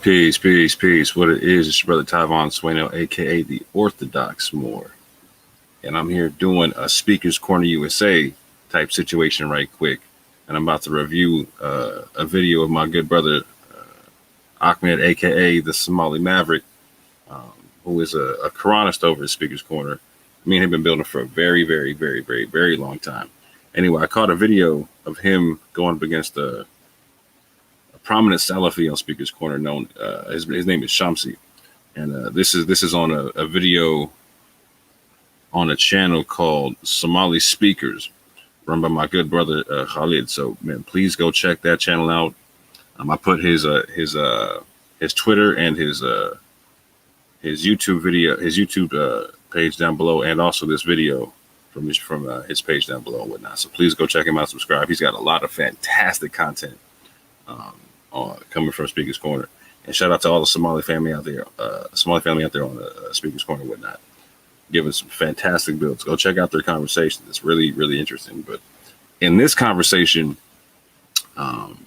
Peace, peace, peace. What it is, it's your brother Tyvon Sueno, aka the Orthodox Moor. And I'm here doing a Speaker's Corner USA type situation right quick. And I'm about to review a video of my good brother Ahmed, aka the Somali Maverick, who is a Quranist over at Speaker's Corner. Me and him have been building for a very, very, very, very, very long time. Anyway, I caught a video of him going up against a prominent Salafi on Speaker's Corner. Known his name is Shamsi, and this is on a video on a channel called Somali Speakers, run by my good brother Khalid. So man, please go check that channel out. I put his Twitter and his YouTube video, his YouTube page down below, and also this video from his page down below and whatnot. So please go check him out, subscribe. He's got a lot of fantastic content coming from Speaker's Corner. And shout out to all the Somali family out there, on Speaker's Corner and whatnot, giving some fantastic builds. Go check out their conversation. It's really, really interesting. But in this conversation, Brother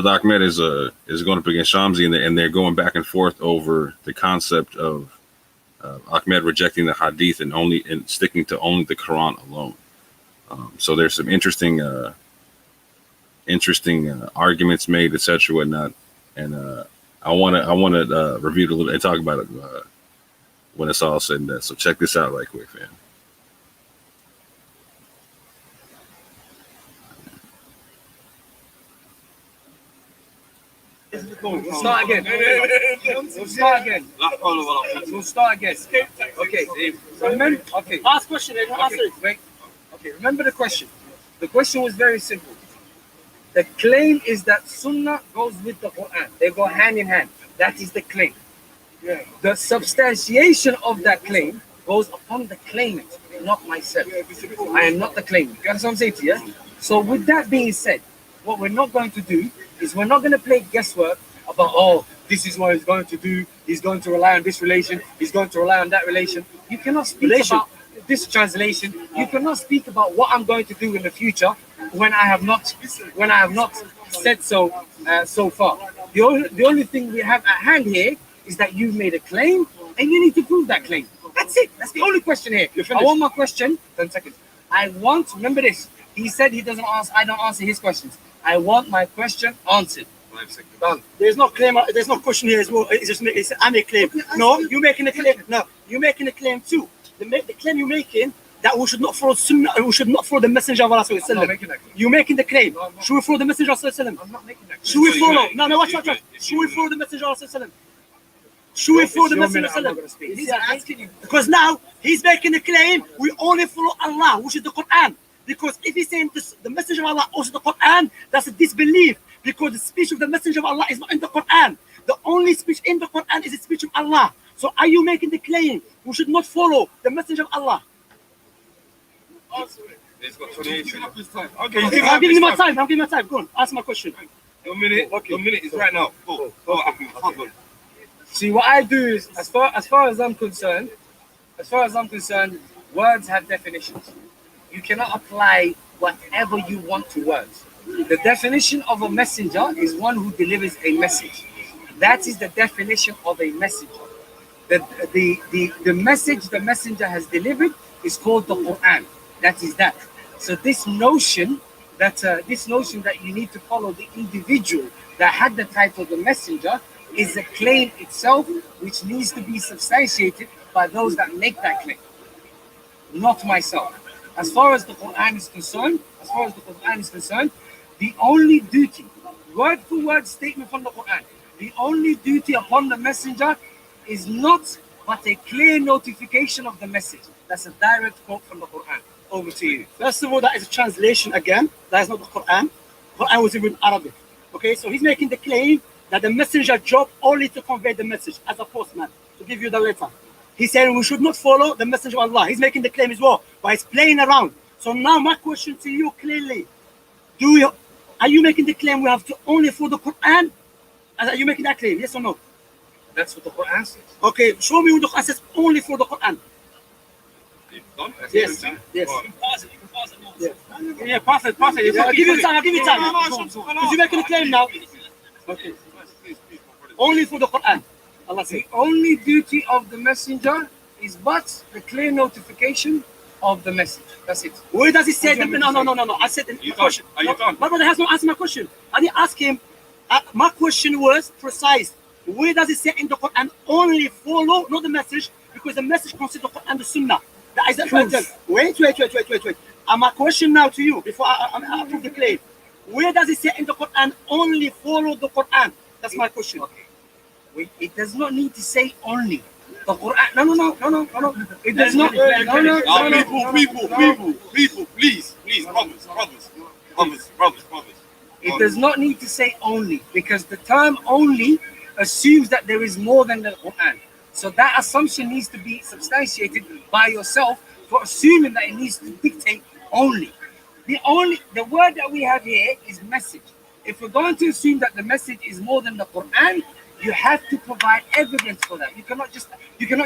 Ahmed is going up against Shamsi, and they're going back and forth over the concept of Ahmed rejecting the Hadith and sticking to only the Quran alone. So there's some interesting arguments made, etc., whatnot. And I want to review it a little and talk about it when it's all said and done. So check this out right quick, fam. We'll start again. We'll start again. Okay. Remember. Okay. Ask question. Answer it. Wait. Okay. Remember the question. The question was very simple. The claim is that Sunnah goes with the Quran. They go hand in hand. That is the claim. Yeah. The substantiation of that claim goes upon the claimant, not myself. I am not the claimant. You understand what I'm saying to you? So with that being said, what we're not going to do is we're not going to play guesswork about, oh, this is what he's going to do. He's going to rely on this relation. He's going to rely on that relation. You cannot speak about this translation. You cannot speak about what I'm going to do in the future when I have not said so so far. The only thing we have at hand here is that you've made a claim and you need to prove that claim. That's it. That's the only question here. I want my question. 10 seconds. Remember this. He said he doesn't answer. I don't answer his questions. I want my question answered. 5 seconds. Done. There's no claim. There's no question here as well. I make a claim. No, you're making a claim. No, you're making a claim too. The claim you're making that we should not follow Sunnah, we should not follow the Messenger of Allah. You're making the claim. No. Should we follow the Messenger of Allah? I'm not making that claim. Should we follow? No, watch. Should we follow the Messenger of Allah? Should we follow the Messenger of Allah? Because now he's making a claim we only follow Allah, which is the Quran. Because if he's saying this, the Messenger of Allah also the Quran, that's a disbelief. Because the speech of the Messenger of Allah is not in the Quran. The only speech in the Quran is the speech of Allah. So are you making the claim we should not follow the Messenger of Allah? Answer it. He's got 28 minutes. Okay, I'm giving you my time. Go on, ask my question. Your minute is right now. Go. See, what I do is, as far as I'm concerned, words have definitions. You cannot apply whatever you want to words. The definition of a messenger is one who delivers a message. That is the definition of a messenger. The message the messenger has delivered is called the Quran. That is that. So this notion that you need to follow the individual that had the title the messenger is a claim itself, which needs to be substantiated by those that make that claim, not myself. As far as the Quran is concerned, the only duty, word for word statement from the Quran, the only duty upon the messenger is not but a clear notification of the message. That's a direct quote from the Quran. Over to you. First of all, that is a translation again. That is not the Quran. Quran was written in Arabic. Okay, so he's making the claim that the messenger job only to convey the message as a postman, to give you the letter. He's saying we should not follow the messenger of Allah. He's making the claim as well, but he's playing around. So now my question to you clearly, are you making the claim we have to only follow the Quran? Are you making that claim, yes or no? That's what the Quran says. Okay, show me what the Quran says only for the Quran. Yes. Yes. You can pause it. Yeah. Yeah, perfect. I'll give you time. Because you're making a claim now. Okay. only for the Quran. Allah said. The only duty of the messenger is but the clear notification of the message. That's it. Where does it say? What do you want me to No. I said in the You question. done? Are you done? My brother has not answered my question. I didn't ask him. My question was precise. Where does it say in the Quran only follow, not the message, because the message consists of the Quran and the Sunnah. That is the truth. Wait. And my question now to you, before I prove the claim, where does it say in the Quran only follow the Quran? That's my question. Okay. Wait, it does not need to say only. The Quran. No. It does not. People, please, brothers. It does not need to say only, because the term only assumes that there is more than the Quran. So that assumption needs to be substantiated by yourself for assuming that it needs to dictate only. The word that we have here is message. If we're going to assume that the message is more than the Quran, you have to provide evidence for that. You cannot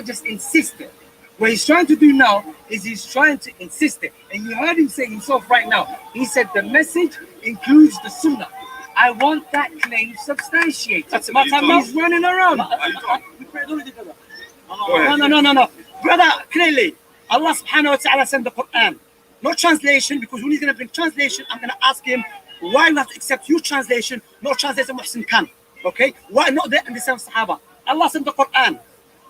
just insist it. What he's trying to do now is he's trying to insist it. And you heard him say himself right now. He said the message includes the Sunnah. I want that claim substantiated. That's my time now. He's running around. No. Brother, clearly, Allah subhanahu wa ta'ala sent the Quran. No translation, because when he's going to bring translation, I'm going to ask him why we have to accept your translation, no translation Muhsin Khan. Okay? Why not the same Sahaba? Allah sent the Quran.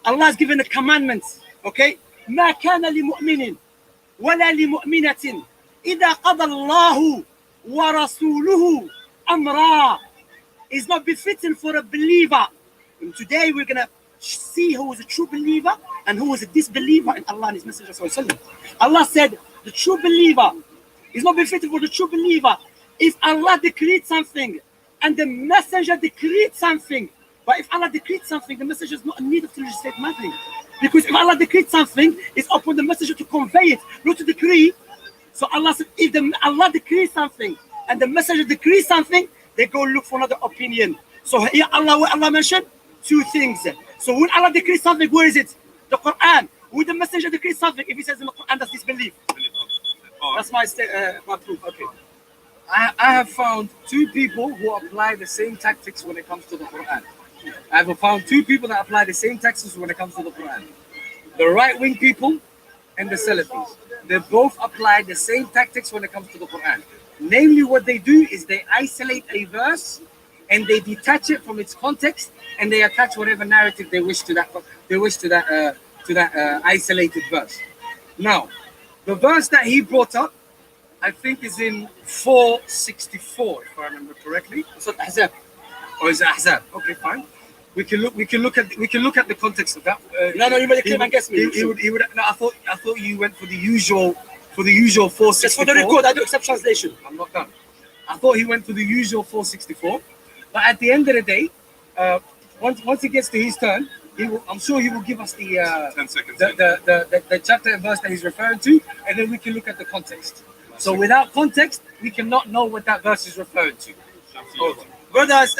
Allah has given the commandments. Okay? ما كان لمؤمن ولا لمؤمنة إذا قضى الله ورسوله أمرا. It's not befitting for a believer. And today we're going to see who is a true believer and who is a disbeliever in Allah and His Messenger. Allah said the true believer is not befitting for the true believer if Allah decreed something and the messenger decreed something. But if Allah decreed something, the messenger is not in need of to legislate nothing. Because if Allah decreed something, it's upon the messenger to convey it, not to decree. So Allah said, if Allah decrees something and the messenger decrees something, they go look for another opinion. So here Allah mentioned two things. So when Allah decrees something, where is it? The Quran. When the messenger decrees something, if he says in the Quran, that's disbelief. That's my proof. Okay. I have found two people who apply the same tactics when it comes to the Quran. I have found two people that apply the same tactics when it comes to the Quran. The right-wing people and the Salafis. They both apply the same tactics when it comes to the Quran. Namely, what they do is they isolate a verse and they detach it from its context and they attach whatever narrative they wish to that isolated verse. Now, the verse that he brought up, I think, is in 464, if I remember correctly. So Ahzab. Or is it Ahzab? Okay, fine. We can look at the context of that. No, you made a claim against me. No, I thought you went for the usual 464. Just for the record, I do accept translation. I'm not done. I thought he went for the usual 464, but at the end of the day, once he gets to his turn, I'm sure he will give us the 10 seconds. The chapter and verse that he's referring to, and then we can look at the context. So without context, we cannot know what that verse is referring to. Brothers,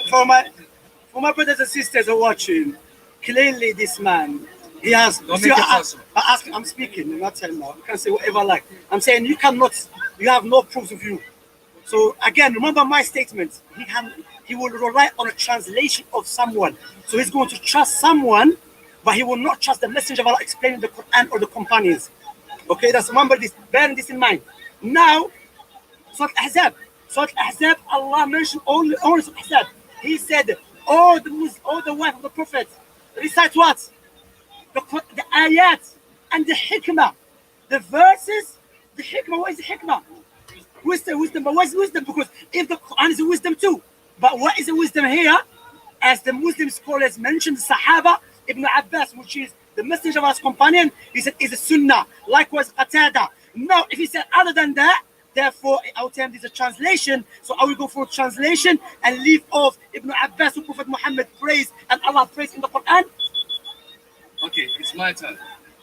for my brothers and sisters who are watching, clearly this man, he has. Don't make it personal. I'm speaking, I'm not telling now. You can say whatever I like. I'm saying you have no proofs of you. So again, remember my statement. He will rely on a translation of someone. So he's going to trust someone, but he will not trust the messenger of Allah explaining the Quran or the companions. Okay, remember this, bearing this in mind. Now, Surah Ahzab, Allah mentioned only Surah Ahzab. He said, oh, the wife of the Prophet, recite what? The ayat and the hikmah. The verses, the hikmah, what is the hikmah? Wisdom, but what is wisdom? Because if the Quran is a wisdom too. But what is the wisdom here? As the Muslim scholars mentioned, Sahaba, Ibn Abbas, which is the messenger of Allah's companion, he said, is a sunnah. Likewise, Qatada. Now, if he said other than that, therefore, our term is a translation. So I will go for a translation and leave off Ibn Abbas, who Prophet Muhammad praised and Allah praised in the Quran. Okay, it's my turn.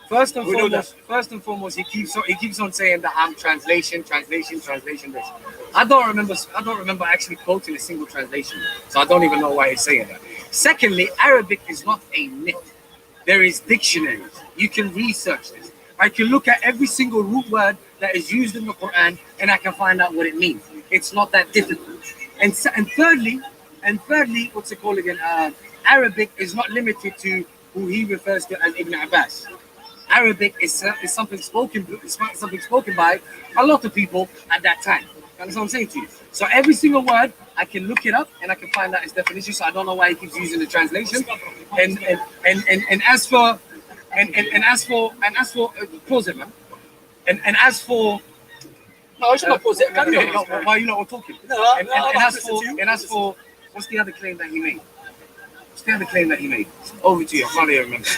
First and foremost, he keeps on saying that I'm translation this. I don't remember actually quoting a single translation, so I don't even know why he's saying that. Secondly, Arabic is not a myth. There is dictionaries. You can research this. I can look at every single root word that is used in the Quran and I can find out what it means. It's not that difficult. And thirdly, And thirdly, what's it called again? Arabic is not limited to who he refers to as Ibn Abbas. Arabic is something spoken by a lot of people at that time. That's what I'm saying to you. So every single word, I can look it up and I can find out its definition. So I don't know why he keeps using the translation. And as for pause it, man. And as for No, I should not pause it. why are you not talking? No, And as for what's the other claim that he made? What's the other claim that he made? Over to you. I can't even remember.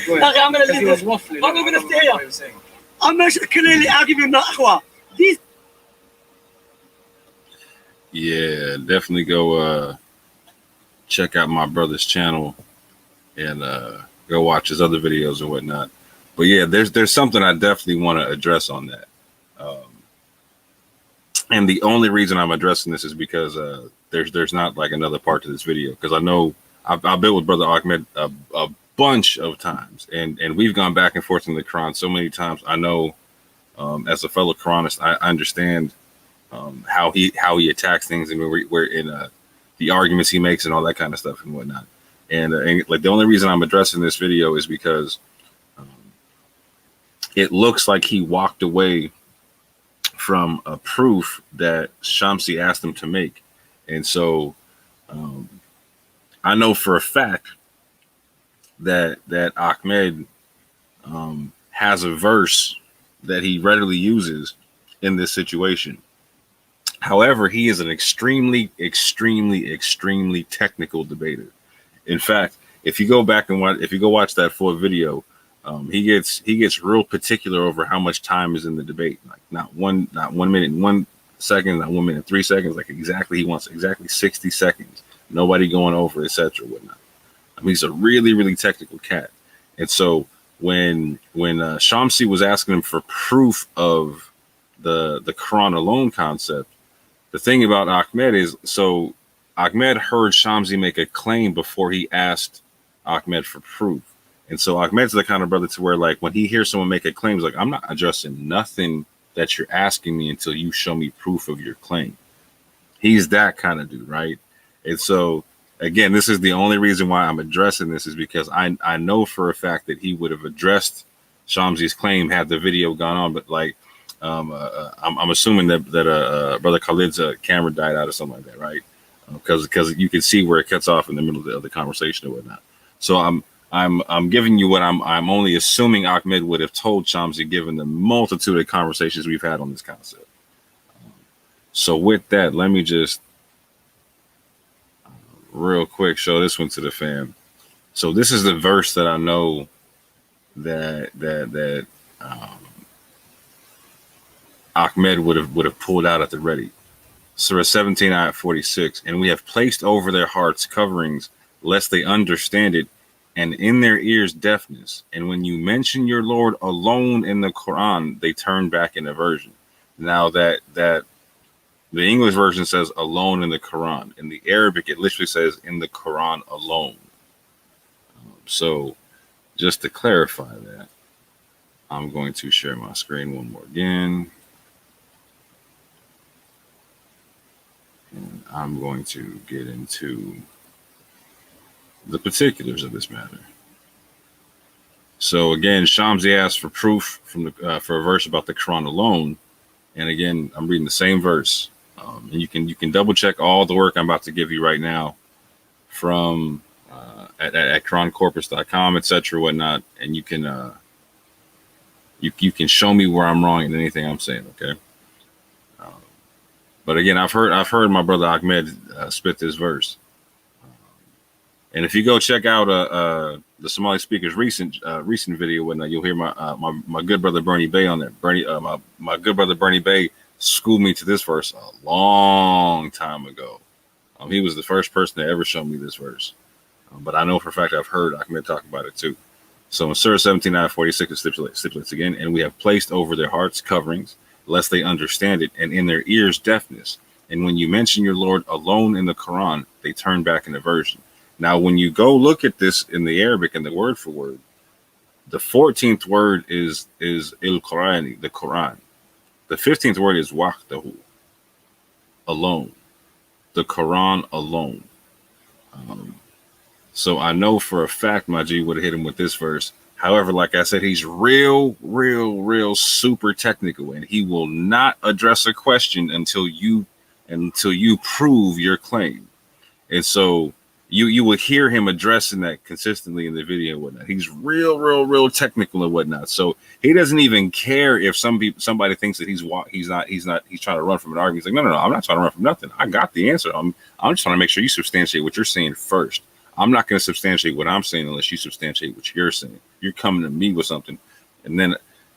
Go ahead. I'm going to Because he was waffling. I'm not going to stay what he here. was saying. I'm not clearly arguing that, أخوة. These Yeah, definitely go check out my brother's channel and go watch his other videos and whatnot. But yeah, there's something I definitely want to address on that. And the only reason I'm addressing this is because there's not like another part to this video, because I know I've been with Brother Ahmed a bunch of times, and we've gone back and forth in the Quran so many times. I know as a fellow Quranist, I understand how he attacks things, and we're in the arguments he makes and all that kind of stuff and whatnot. And like the only reason I'm addressing this video is because it looks like he walked away from a proof that Shamsi asked him to make. And so I know for a fact that Ahmed has a verse that he readily uses in this situation. However, he is an extremely technical debater. In fact, if you go back and watch that full video, he gets real particular over how much time is in the debate. Like not 1 minute and 1 second, not 1 minute and 3 seconds. Like he wants exactly 60 seconds. Nobody going over, etc. Whatnot. I mean, he's a really technical cat. And so when Shamsi was asking him for proof of the Quran alone concept, the thing about Ahmed is, so Ahmed heard Shamsi make a claim before he asked Ahmed for proof. And so Ahmed's the kind of brother to where, like, when he hears someone make a claim, he's like, I'm not addressing nothing that you're asking me until you show me proof of your claim. He's that kind of dude, right? And so, again, this is the only reason why I'm addressing this, is because I know for a fact that he would have addressed Shamsi's claim had the video gone on. But, like, I'm assuming that Brother Khalid's camera died out or something like that, right? Because you can see where it cuts off in the middle of the conversation or whatnot. So I'm giving you what I'm only assuming Ahmed would have told Shamsi, given the multitude of conversations we've had on this concept. So with that, let me just real quick show this one to the fam. So this is the verse that I know that Ahmed would have pulled out at the ready. Surah 17, ayat 46. And we have placed over their hearts coverings, lest they understand it, and in their ears deafness. And when you mention your Lord alone in the Quran, they turn back in aversion. Now that the English version says alone in the Quran. In the Arabic, it literally says in the Quran alone. So just to clarify that, I'm going to share my screen one more again. And I'm going to get into the particulars of this matter. So again, Shamsi asked for proof from for a verse about the Quran alone, and again, I'm reading the same verse, and you can double check all the work I'm about to give you right now from at qurancorpus.com, etc. whatnot, and you can you can show me where I'm wrong in anything I'm saying. Okay. But again, I've heard my brother Ahmed spit this verse. And if you go check out the Somali speaker's recent video, when you'll hear my good brother Bernie Bay on there. My good brother Bernie Bay schooled me to this verse a long time ago. He was the first person to ever show me this verse. But I know for a fact I've heard Ahmed talk about it too. So in Surah 17, ayat 46, it stipulates again, and we have placed over their hearts coverings, lest they understand it, and in their ears deafness. And when you mention your Lord alone in the Quran, they turn back in aversion. Now, when you go look at this in the Arabic and the word for word, the 14th word is il-Qurani, the Quran. The 15th word is wahdahu, alone. the Quran alone. So I know for a fact my G would have hit him with this verse. However, like I said, he's real super technical, and he will not address a question until you prove your claim. And so you would hear him addressing that consistently in the video and whatnot. He's real technical and whatnot. So he doesn't even care if somebody thinks that he's trying to run from an argument. He's like, no, I'm not trying to run from nothing. I got the answer. I'm just trying to make sure you substantiate what you're saying first. I'm not going to substantiate what I'm saying unless you substantiate what you're saying. You're coming to me with something, and then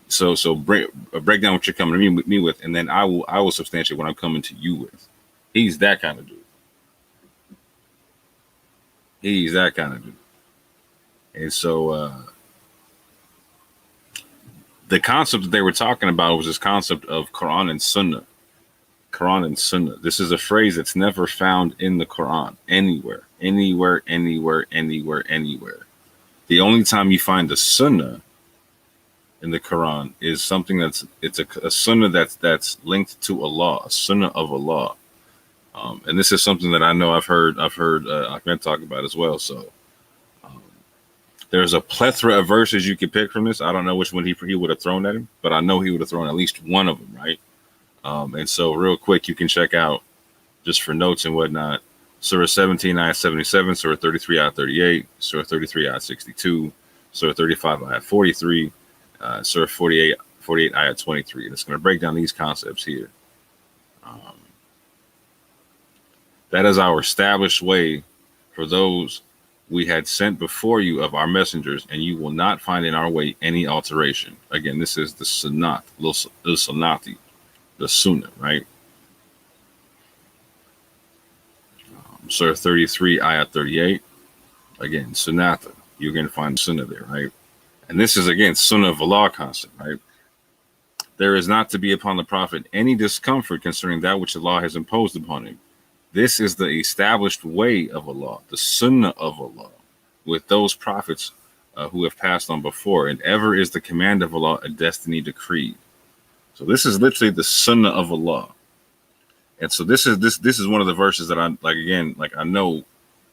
so break down what you're coming to me with, and then I will substantiate what I'm coming to you with. He's that kind of dude. He's that kind of dude. And so the concept that they were talking about was this concept of Quran and Sunnah. Quran and Sunnah. This is a phrase that's never found in the Quran anywhere. The only time you find a Sunnah in the Quran is something it's a Sunnah that's linked to Allah, a Sunnah of Allah. And this is something that I know I've heard Ahmed talk about as well. So there's a plethora of verses you could pick from this. I don't know which one he would have thrown at him, but I know he would have thrown at least one of them, right? And so real quick, you can check out, just for notes and whatnot, Surah 17, ayat 77, Surah 33, ayat 38, Surah 33, ayat 62, Surah 35, ayat 43, Surah 48, ayat 23. And it's going to break down these concepts here. That is our established way for those we had sent before you of our messengers, and you will not find in our way any alteration. Again, this is the Sunnah, the Sunnati, the Sunnah, right? Surah 33, ayat 38. Again, Sunnata. You're going to find Sunnah there, right? And this is, again, Sunnah of Allah concept, right? There is not to be upon the Prophet any discomfort concerning that which Allah has imposed upon him. This is the established way of Allah, the Sunnah of Allah, with those prophets who have passed on before, and ever is the command of Allah a destiny decreed. So this is literally the Sunnah of Allah. And so this is one of the verses that I know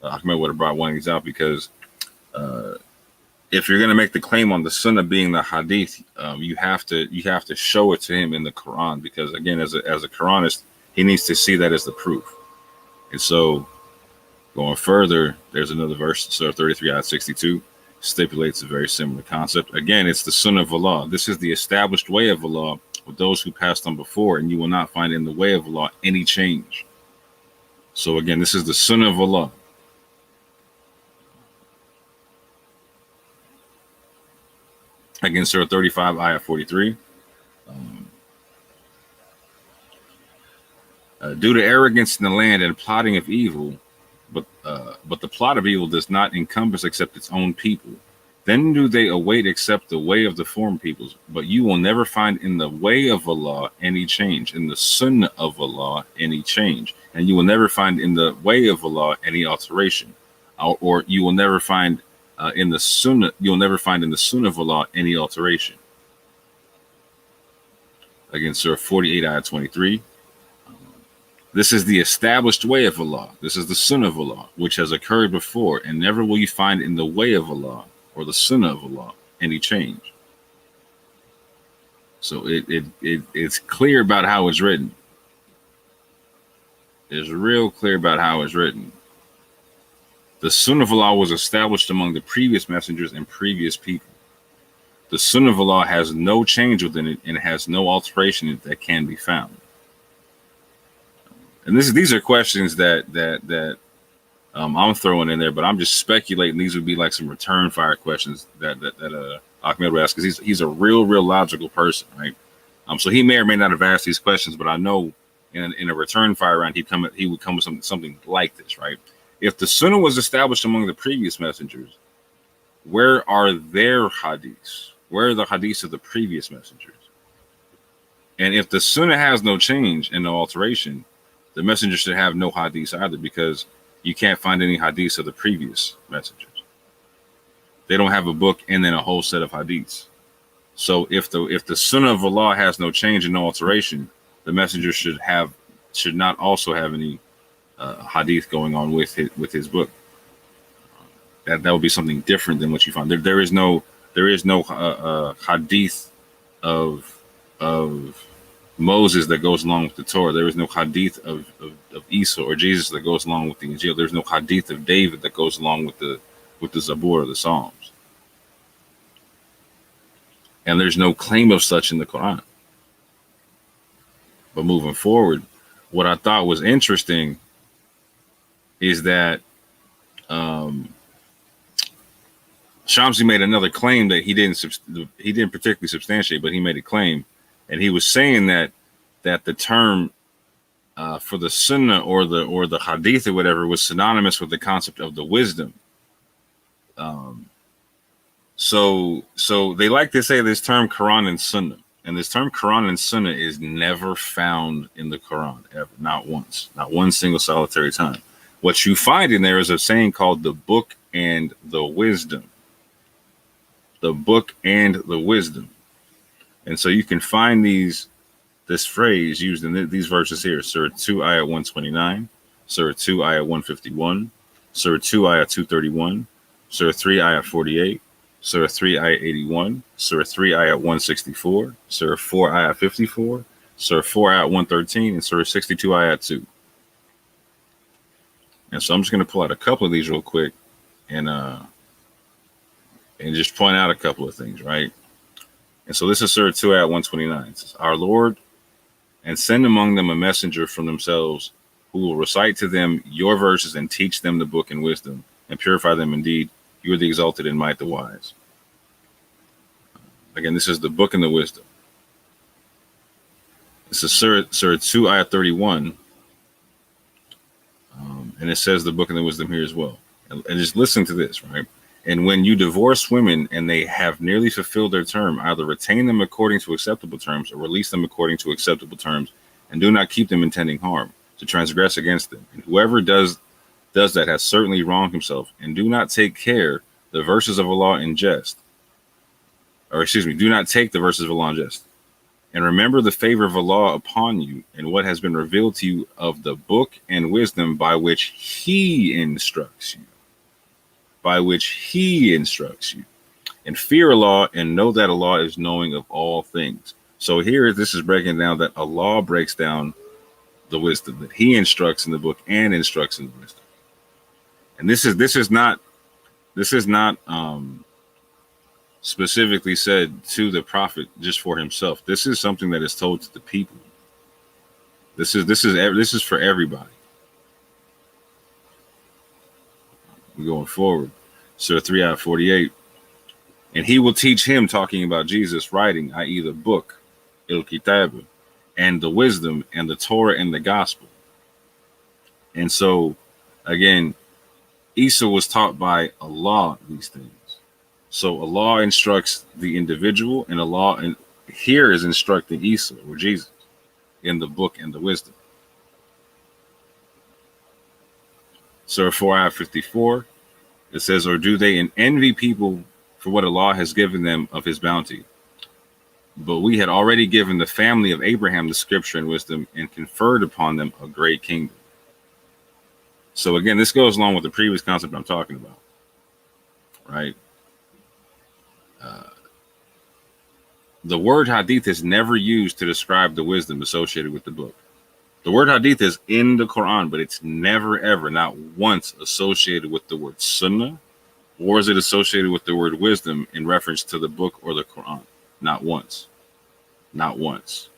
Ahmed would have brought one of these out, because if you're going to make the claim on the Sunnah being the Hadith, you have to show it to him in the Quran, because again, as a Quranist, he needs to see that as the proof. And so going further, there's another verse, Surah 33, ayat 62, stipulates a very similar concept. Again, it's the Sunnah of Allah. This is the established way of Allah with those who passed on before, and you will not find in the way of Allah any change. So again, this is the Sunnah of Allah. Again, Surah 35, ayat 43. Due to arrogance in the land and plotting of evil, but the plot of evil does not encompass except its own people. Then do they await except the way of the foreign peoples, but you will never find in the way of Allah any change, in the Sunnah of Allah any change, and you will never find in the way of Allah any alteration, or you will never find in the Sunnah. You'll never find in the Sunnah of Allah any alteration. Again, Surah 48, ayat 23. This is the established way of Allah. This is the Sunnah of Allah, which has occurred before, and never will you find in the way of Allah or the Sunnah of Allah any change. So it's clear about how it's written. It's real clear about how it's written. The Sunnah of Allah was established among the previous messengers and previous people. The Sunnah of Allah has no change within it, and has no alteration in it that can be found. And these are questions that I'm throwing in there, but I'm just speculating. These would be like some return fire questions that Ahmed would ask, because he's a real logical person, right? So he may or may not have asked these questions, but I know in a return fire round, he would come with something like this, right? If the Sunnah was established among the previous messengers, where are their hadiths? Where are the hadiths of the previous messengers? And if the Sunnah has no change and no alteration, the messenger should have no hadiths either, because you can't find any hadiths of the previous messengers. They don't have a book and then a whole set of hadiths. So if the Sunnah of Allah has no change and no alteration, the messenger should not also have any hadith going on with his book. That would be something different than what you find. There is no hadith of Moses that goes along with the Torah. There is no hadith of Isa or Jesus that goes along with the Injil. There's no hadith of David that goes along with the Zabur or the Psalms. And there's no claim of such in the Quran. But moving forward, what I thought was interesting is that Shamsi made another claim that he didn't particularly substantiate, but he made a claim, and he was saying that the term for the Sunnah or the Hadith or whatever was synonymous with the concept of the wisdom. So they like to say this term Quran and Sunnah, and this term Quran and Sunnah is never found in the Quran ever, not once, not one single solitary time. What you find in there is a saying called the book and the wisdom. The book and the wisdom. And so you can find this phrase used in these verses here. Surah 2, ayah 129, Surah 2, ayah 151, Surah 2, ayah 231, Surah 3, ayah 48, Surah 3, ayah 81, Surah 3, ayah 164, Surah 4, ayah 54, Surah 4, ayah 113, and Surah 62, ayah 2. And so I'm just going to pull out a couple of these real quick and just point out a couple of things, right? And so this is Surah 2 ayat 129. It says, Our Lord, and send among them a messenger from themselves who will recite to them your verses and teach them the book and wisdom and purify them indeed. You are the exalted in might, the wise. Again, this is the book and the wisdom. This is Surah 2 ayat 31. And it says the book and the wisdom here as well. And just listen to this, right? And when you divorce women and they have nearly fulfilled their term, either retain them according to acceptable terms or release them according to acceptable terms, and do not keep them intending harm, to transgress against them. And whoever does that has certainly wronged himself. And do not take care the verses of Allah in jest. Do not take the verses of Allah in jest. And remember the favor of Allah upon you and what has been revealed to you of the book and wisdom by which He instructs you. By which He instructs you. And fear Allah and know that Allah is knowing of all things. So here, this is breaking down that Allah breaks down the wisdom that He instructs in the book and instructs in the wisdom. And this is not specifically said to the prophet just for himself. This is something that is told to the people. This is for everybody. We're going forward. Surah 3 ayat 48. And He will teach him, talking about Jesus, writing, i.e. the book, il-kitab, and the wisdom, and the Torah, and the gospel. And so, again, Isa was taught by Allah these things. So Allah instructs the individual, and Allah here is instructing Isa or Jesus in the book and the wisdom. Surah 4 ayat 54, it says, or do they envy people for what Allah has given them of His bounty? But we had already given the family of Abraham the scripture and wisdom and conferred upon them a great kingdom. So again, this goes along with the previous concept I'm talking about, right? The word hadith is never used to describe the wisdom associated with the book. The word hadith is in the Quran, but it's never, ever, not once associated with the word sunnah, or is it associated with the word wisdom in reference to the book or the Quran? Not once. Not once.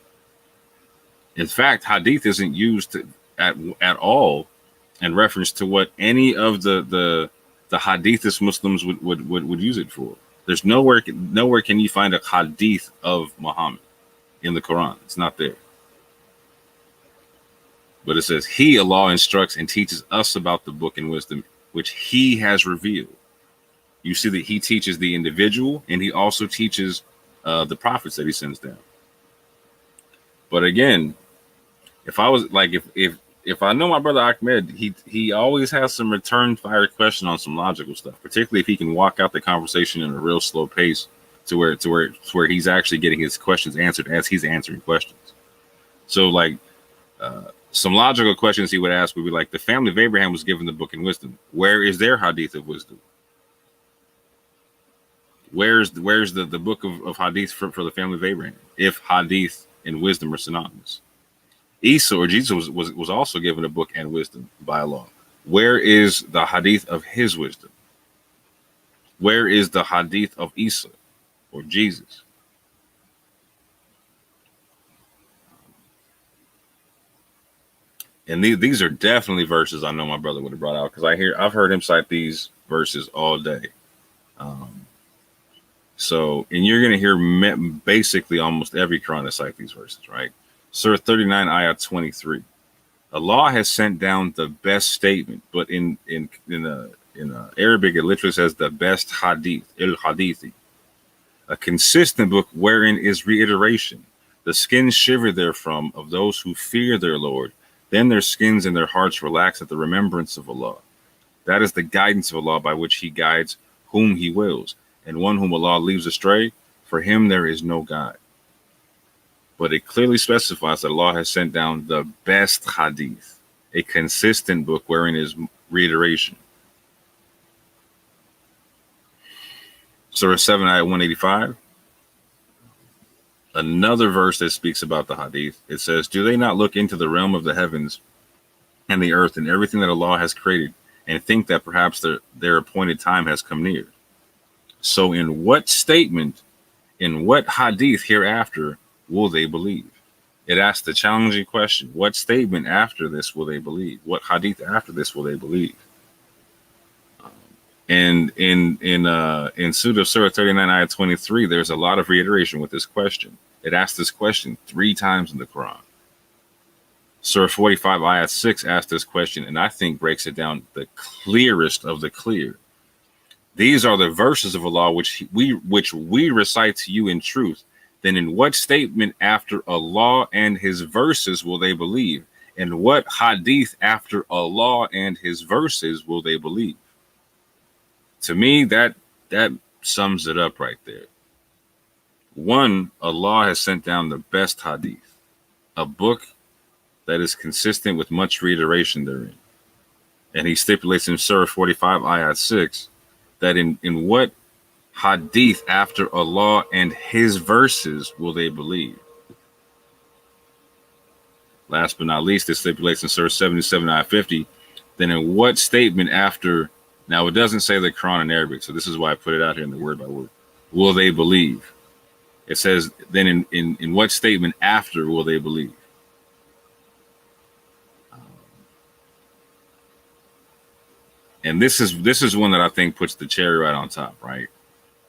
In fact, hadith isn't used at all in reference to what any of the hadithist Muslims would use it for. There's nowhere can you find a hadith of Muhammad in the Quran. It's not there. But it says He, Allah, instructs and teaches us about the book and wisdom, which He has revealed. You see that He teaches the individual, and He also teaches the prophets that He sends down. But again, if I was like, if I know my brother Ahmed, he always has some return fire question on some logical stuff, particularly if he can walk out the conversation in a real slow pace to where he's actually getting his questions answered as he's answering questions. So like Some logical questions he would ask would be like, the family of Abraham was given the book and wisdom. Where is their hadith of wisdom? Where's the book of hadith for the family of Abraham, if hadith and wisdom are synonymous? Isa, or Jesus, was also given a book and wisdom by Allah. Where is the hadith of his wisdom? Where is the hadith of Isa or Jesus? And these are definitely verses I know my brother would have brought out, because I've heard him cite these verses all day. So, and you're going to hear basically almost every Quran cite these verses, right? Surah 39, ayah 23. Allah has sent down the best statement, but in Arabic it literally says the best hadith, hadithi, a consistent book wherein is reiteration. The skins shiver therefrom of those who fear their Lord. Then their skins and their hearts relax at the remembrance of Allah. That is the guidance of Allah by which He guides whom He wills. And one whom Allah leaves astray, for him there is no guide. But it clearly specifies that Allah has sent down the best hadith, a consistent book wherein is reiteration. Surah 7, ayah 185. Another verse that speaks about the hadith. It says, do they not look into the realm of the heavens and the earth and everything that Allah has created, and think that perhaps their appointed time has come near? So in what statement, in what hadith hereafter will they believe? It asks the challenging question, what statement after this will they believe? What hadith after this will they believe? And in Surah 39, ayah 23, there's a lot of reiteration with this question. It asks this question 3 times in the Quran. Surah 45, ayah 6 asks this question, and I think breaks it down the clearest of the clear. These are the verses of Allah which we recite to you in truth. Then in what statement after Allah and His verses will they believe? And what hadith after Allah and His verses will they believe? To me, that sums it up right there. 1, Allah has sent down the best hadith, a book that is consistent with much reiteration therein. And He stipulates in Surah 45, ayah 6, that in what hadith after Allah and His verses will they believe? Last but not least, it stipulates in Surah 77, ayah 50, then in what statement after, now it doesn't say the Quran in Arabic, so this is why I put it out here in the word by word, will they believe? It says, then in what statement after will they believe? And this is one that I think puts the cherry right on top, right?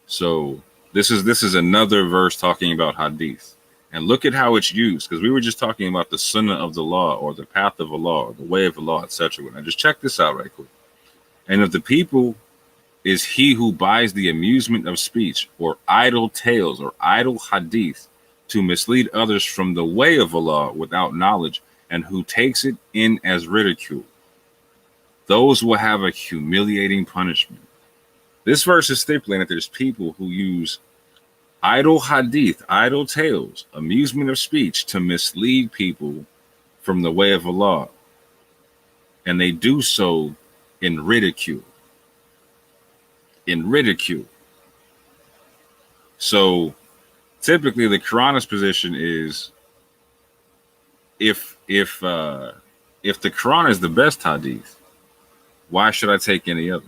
So this is another verse talking about hadith. And look at how it's used, because we were just talking about the Sunnah of the law, or the path of Allah, or the way of Allah, etc. Now just check this out right quick. And of the people is he who buys the amusement of speech, or idle tales, or idle hadith, to mislead others from the way of Allah without knowledge, and who takes it in as ridicule. Those will have a humiliating punishment. This verse is stipulating that there's people who use idle hadith, idle tales, amusement of speech to mislead people from the way of Allah. And they do so in ridicule. In ridicule. So typically the Quranist position is if the Quran is the best hadith, why should I take any other?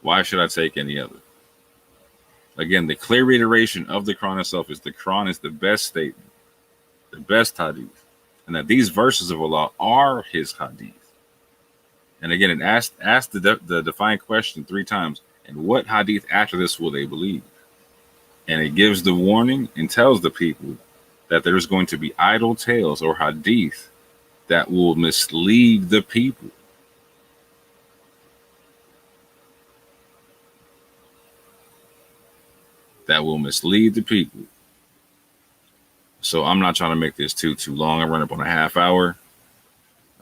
Why should I take any other? Again, the clear reiteration of the Quran itself is the Quran is the best statement, the best hadith, and that these verses of Allah are His hadith. And again, it asked the defined question 3 times, and what hadith after this will they believe? And it gives the warning and tells the people that there's going to be idle tales or hadith that will mislead the people. That will mislead the people. So I'm not trying to make this too long. I run up on a half hour.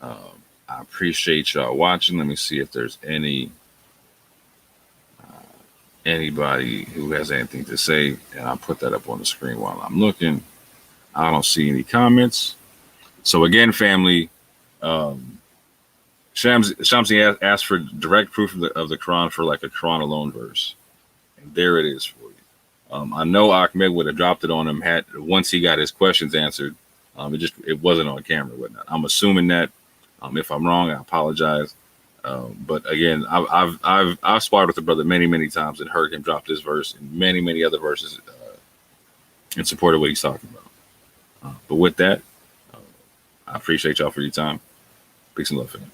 I appreciate y'all watching. Let me see if there's anybody who has anything to say, and I'll put that up on the screen while I'm looking. I don't see any comments. So again, family, Shamsi asked for direct proof of the Quran for like a Quran alone verse, and there it is for you. I know Ahmed would have dropped it on him once he got his questions answered. It wasn't on camera, whatnot. I'm assuming that. If I'm wrong, I apologize. But again, I've sparred with the brother many times and heard him drop this verse and many other verses in support of what he's talking about. But with that, I appreciate y'all for your time. Peace and love, fam.